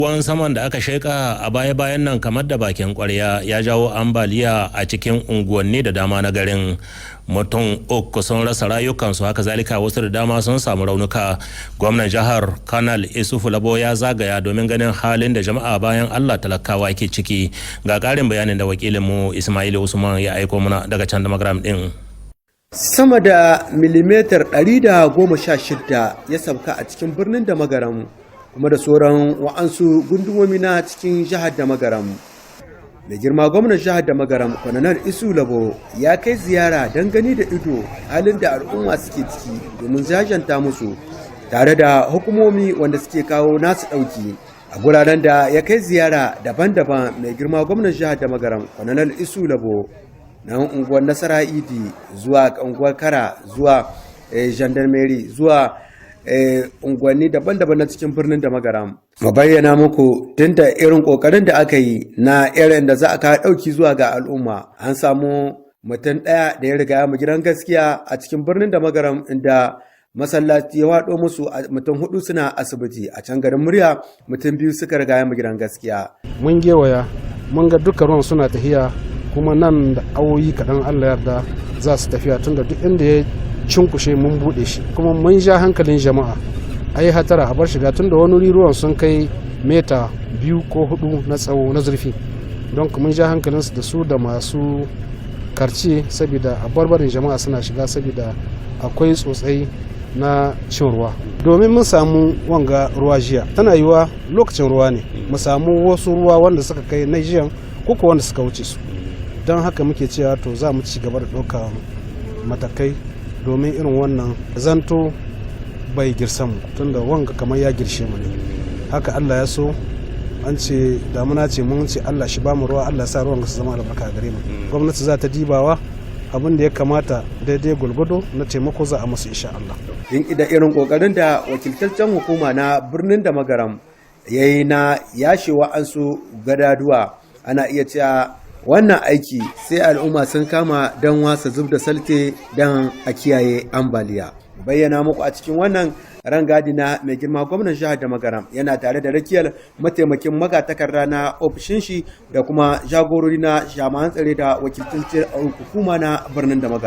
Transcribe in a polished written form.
Ruwan saman da aka sheka a baya-bayan nan kamar da bakin kwarya ya jawo ambaliya a cikin unguwanni da dama na garin. Mutum uku sun rasa rayukansu, haka zalika wasu da dama sun samu raunuka. Gwamnan jihar Kanal Isufu Labo ya zagaya domin ganin halin da jama'a bayan Allah talakawa ke ciki. Ga ƙarin bayanin da wakilinmu Ismail Usman ya aiko mana daga can da magaram din. Sama da milimetar 116 ya sauka a cikin birnin da magaram, kuma da sauran wa'ansu gundumomi na cikin jihar da magaram. Mai girma gwamnan jihar da magaram Kwananar Isu Labo ya kai ziyara don gani da ido halin da al'umma suke ciki domin jajanta musu, tare da hukumomi wanda suke kawo nasu ɗauki a guraren da ya kai ziyara daban-daban. Mai girma gwamnan jihar da magaram Kwananar Isu Labo na unguwar Nasara Idi zuwa unguwar Kara zuwa Gendarmerie zuwa unguwanni daban-daban na cikin birnin da magaram. Mu bayyana muku tunda irin kokarin da aka yi na irin da za a kawo dauki zuwa ga al'umma. An samu mutum ɗaya da ya riga mu gidan gaskiya a cikin birnin da magaram, inda masallaci ya waɗo musu mutum 4 suna asibiti. A can garin Murya mutum 2 suka riga mu gidan gaskiya. Mun gewaya mun ga duka ruwan suna tafiya, kuma nan da awoyi kaɗan Allah yarda za su tafiya, tunda duk inda ya cunkushe mun bude shi, kuma mun ja hankalin jama'a a yi hatara a bar shiga, tunda wani ruwan sun kai meta 2 ko 4 na tsawo na zurfi. Don mun ja hankalinsu da su da masu karce, saboda a barbarin jama'a suna shiga, saboda akwai tsotsai na cin ruwa. Domin mun samu wanga ruwa jiya, tana yiwa lokacin ruwa ne mu samu wasu ruwa wanda suka kai na jiyan ko wanda suka wuce su. Don haka muke cewa to za mu ci gaba da ɗauka matakai domin irin wannan zanto bai girsa mu, tunda wanga kamar ya girshe mu ne. Haka Allah ya so, an ce damuna ce, mun ce Allah shi ba mu ruwa, Allah sa ruwan su zama albarka a gare mu. Gwamnati za ta dibawa abin da ya kamata daidai gulgudu na taimako za a musu insha Allah. Yin da irin kokarin da wakiltaccen hukuma na birnin da magaram yayi na yashewa an su gadaduwa, ana iya cewa wannan aiki sai al'umma sun kama don wasa zub da salte don a kiyaye ambaliya. Bayyana muku a cikin wannan rangadi na mai girma gwamnan jihar da magaram yana tare da rakiyar mataimakin magatakarda na ofishin shi da kuma jagorori na jami'an tsare da wakilcin hukuma na birnin da magaram.